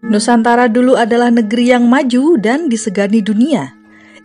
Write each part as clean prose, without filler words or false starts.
Nusantara dulu adalah negeri yang maju dan disegani dunia.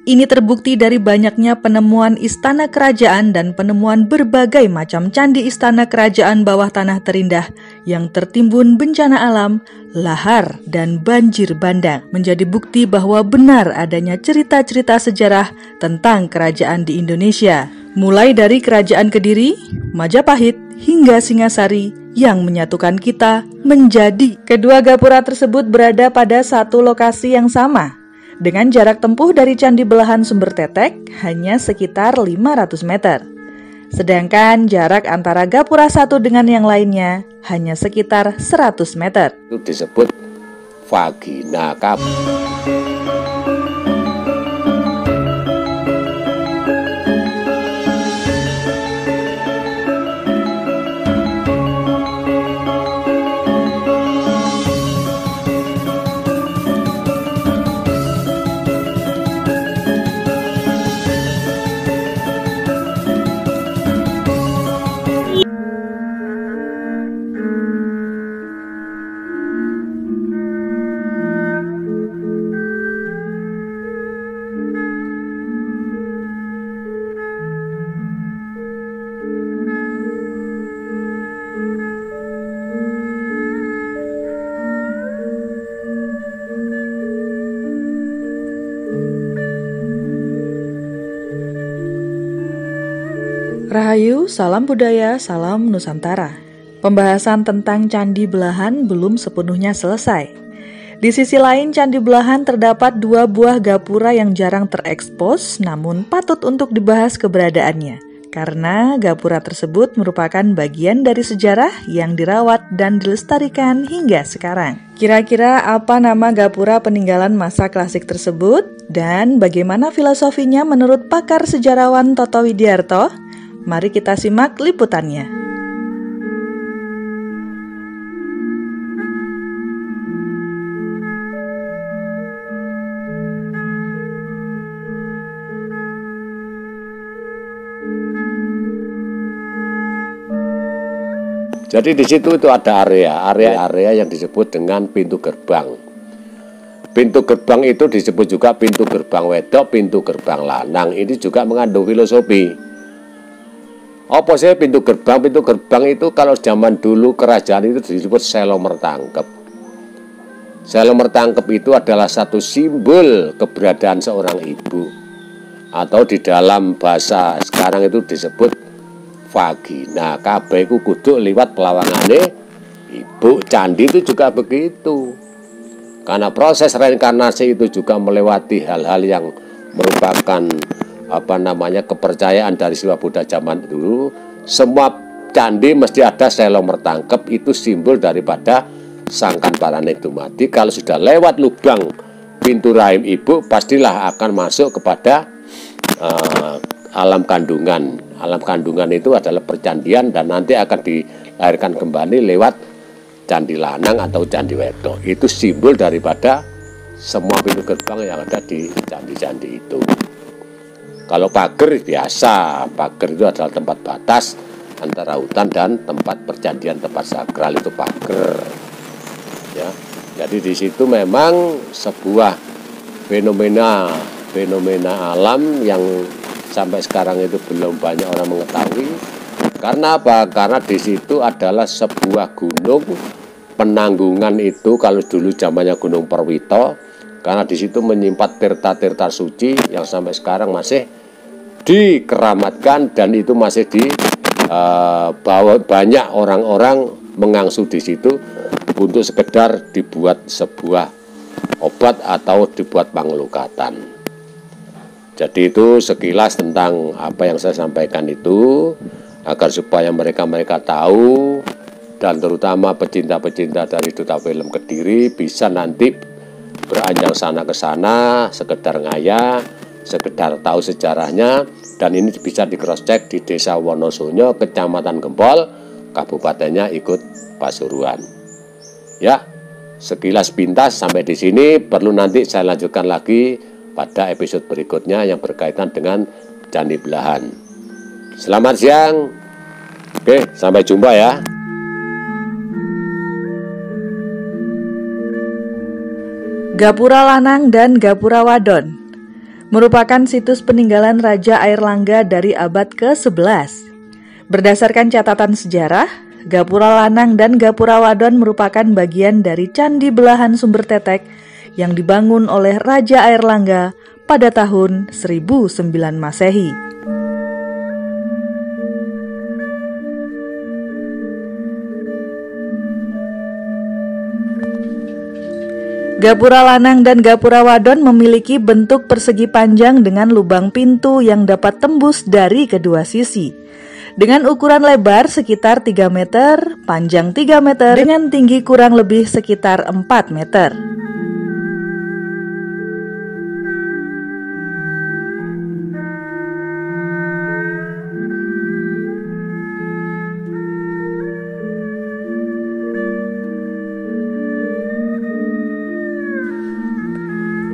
Ini terbukti dari banyaknya penemuan istana kerajaan dan penemuan berbagai macam candi istana kerajaan bawah tanah terindah yang tertimbun bencana alam, lahar, dan banjir bandang, menjadi bukti bahwa benar adanya cerita-cerita sejarah tentang kerajaan di Indonesia. Mulai dari Kerajaan Kediri, Majapahit, hingga Singasari yang menyatukan kita menjadi. Kedua gapura tersebut berada pada satu lokasi yang sama, dengan jarak tempuh dari Candi Belahan Sumber Tetek hanya sekitar 500 meter. Sedangkan jarak antara gapura satu dengan yang lainnya hanya sekitar 100 meter. Itu disebut vagina kap. Rahayu, salam budaya, salam Nusantara. Pembahasan tentang Candi Belahan belum sepenuhnya selesai. Di sisi lain, Candi Belahan terdapat 2 buah gapura yang jarang terekspos, namun patut untuk dibahas keberadaannya. Karena gapura tersebut merupakan bagian dari sejarah yang dirawat dan dilestarikan hingga sekarang. Kira-kira apa nama gapura peninggalan masa klasik tersebut? Dan bagaimana filosofinya menurut pakar sejarawan Toto Widiarto? Mari kita simak liputannya. Jadi di situ itu ada area yang disebut dengan pintu gerbang. Pintu gerbang itu disebut juga pintu gerbang wedok, pintu gerbang lanang. Ini juga mengandung filosofi. Apa sih pintu gerbang? Pintu gerbang itu kalau zaman dulu kerajaan itu disebut selo mertangkep. Selo mertangkep itu adalah satu simbol keberadaan seorang ibu. Atau di dalam bahasa sekarang itu disebut vagina. Kabeh iku kudu liwat pelawangane ibu. Candi itu juga begitu. Karena proses reinkarnasi itu juga melewati hal-hal yang merupakan kepercayaan dari Siwa Buddha zaman dulu. Semua candi mesti ada selo mertangkep, itu simbol daripada sangkan parane dumadi. Kalau sudah lewat lubang pintu rahim ibu, pastilah akan masuk kepada alam kandungan. Alam kandungan itu adalah percandian dan nanti akan dilahirkan kembali lewat candi lanang atau candi wedok. Itu simbol daripada semua pintu gerbang yang ada di candi-candi itu. Kalau pager biasa, pager itu adalah tempat batas antara hutan dan tempat percandian, tempat sakral, itu pager. Ya, jadi di situ memang sebuah fenomena alam yang sampai sekarang itu belum banyak orang mengetahui. Karena apa? Karena di situ adalah sebuah gunung penanggungan itu, kalau dulu zamannya Gunung Perwito, karena di situ menyimpan tirta-tirta suci yang sampai sekarang masih dikeramatkan dan itu masih dibawa banyak orang-orang mengangsu di situ untuk sekedar dibuat sebuah obat atau dibuat panglukatan. Jadi itu sekilas tentang apa yang saya sampaikan itu, agar supaya mereka tahu, dan terutama pecinta-pecinta dari Duta Film Kediri bisa nanti beranjak sana ke sana, sekedar ngaya, sekedar tahu sejarahnya, dan ini bisa di cross check di Desa Wonosono, Kecamatan Gempol, kabupatennya ikut Pasuruan. Ya, sekilas pintas sampai di sini, perlu nanti saya lanjutkan lagi pada episode berikutnya yang berkaitan dengan Candi Belahan. Selamat siang. Oke, sampai jumpa ya. Gapura Lanang dan Gapura Wadon merupakan situs peninggalan Raja Airlangga dari abad ke-11. Berdasarkan catatan sejarah, Gapura Lanang dan Gapura Wadon merupakan bagian dari Candi Belahan Sumber Tetek yang dibangun oleh Raja Airlangga pada tahun 1009 Masehi. Gapura Lanang dan Gapura Wadon memiliki bentuk persegi panjang dengan lubang pintu yang dapat tembus dari kedua sisi. Dengan ukuran lebar sekitar 3 meter, panjang 3 meter, dengan tinggi kurang lebih sekitar 4 meter.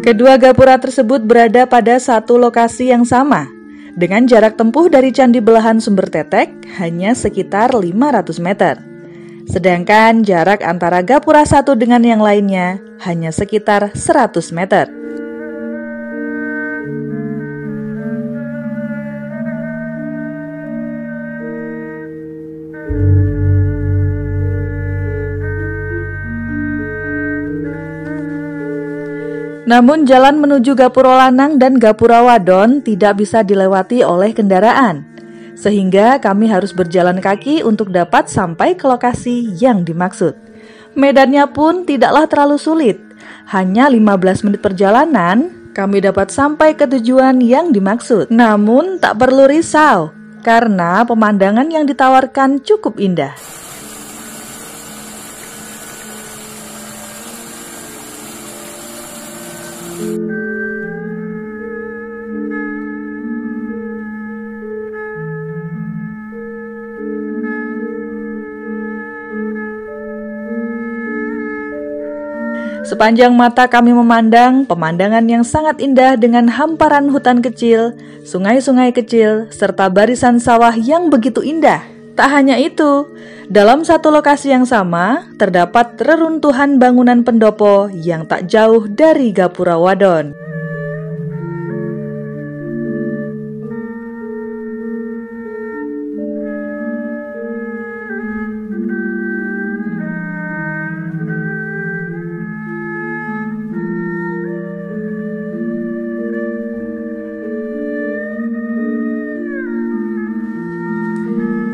Kedua gapura tersebut berada pada satu lokasi yang sama, dengan jarak tempuh dari Candi Belahan Sumber Tetek hanya sekitar 500 meter. Sedangkan jarak antara gapura satu dengan yang lainnya hanya sekitar 100 meter. Namun jalan menuju Gapura Lanang dan Gapura Wadon tidak bisa dilewati oleh kendaraan, sehingga kami harus berjalan kaki untuk dapat sampai ke lokasi yang dimaksud. Medannya pun tidaklah terlalu sulit, hanya 15 menit perjalanan kami dapat sampai ke tujuan yang dimaksud. Namun tak perlu risau, karena pemandangan yang ditawarkan cukup indah. Sepanjang mata kami memandang pemandangan yang sangat indah dengan hamparan hutan kecil, sungai-sungai kecil, serta barisan sawah yang begitu indah. Tak hanya itu, dalam satu lokasi yang sama terdapat reruntuhan bangunan pendopo yang tak jauh dari Gapura Wadon.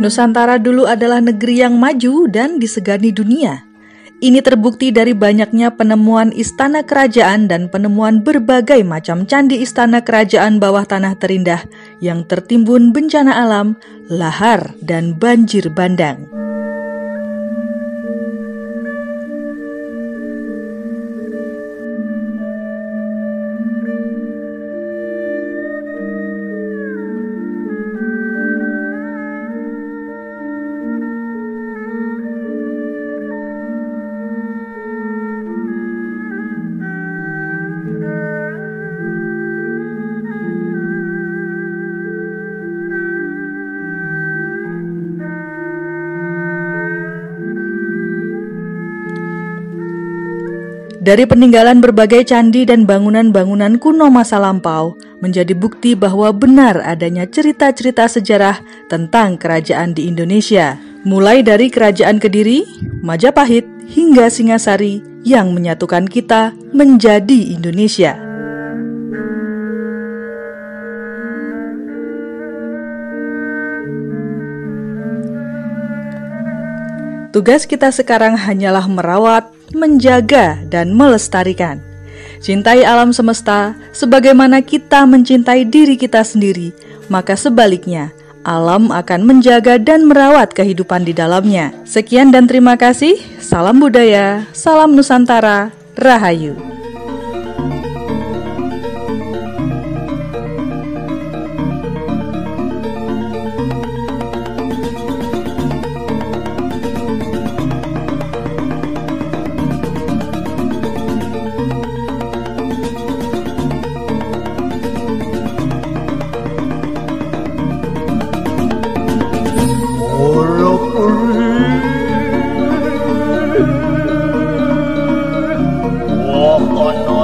Nusantara dulu adalah negeri yang maju dan disegani dunia. Ini terbukti dari banyaknya penemuan istana kerajaan dan penemuan berbagai macam candi istana kerajaan bawah tanah terindah yang tertimbun bencana alam, lahar, dan banjir bandang. Dari peninggalan berbagai candi dan bangunan-bangunan kuno masa lampau menjadi bukti bahwa benar adanya cerita-cerita sejarah tentang kerajaan di Indonesia. Mulai dari Kerajaan Kediri, Majapahit, hingga Singasari yang menyatukan kita menjadi Indonesia. Tugas kita sekarang hanyalah merawat, menjaga, dan melestarikan. Cintai alam semesta sebagaimana kita mencintai diri kita sendiri, maka sebaliknya, alam akan menjaga dan merawat kehidupan di dalamnya. Sekian dan terima kasih. Salam budaya, salam Nusantara, Rahayu.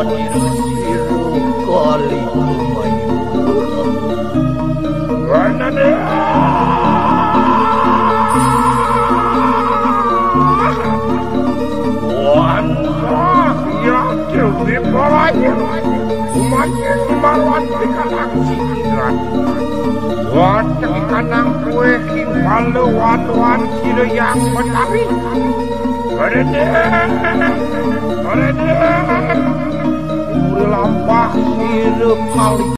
siru kali Wanane Wanda ya dewi bawanya umatnya marwan dikalang sikiran Wanda kanang kue kimpalu wan kilo yang menarik Berede Ure lampah sirup kali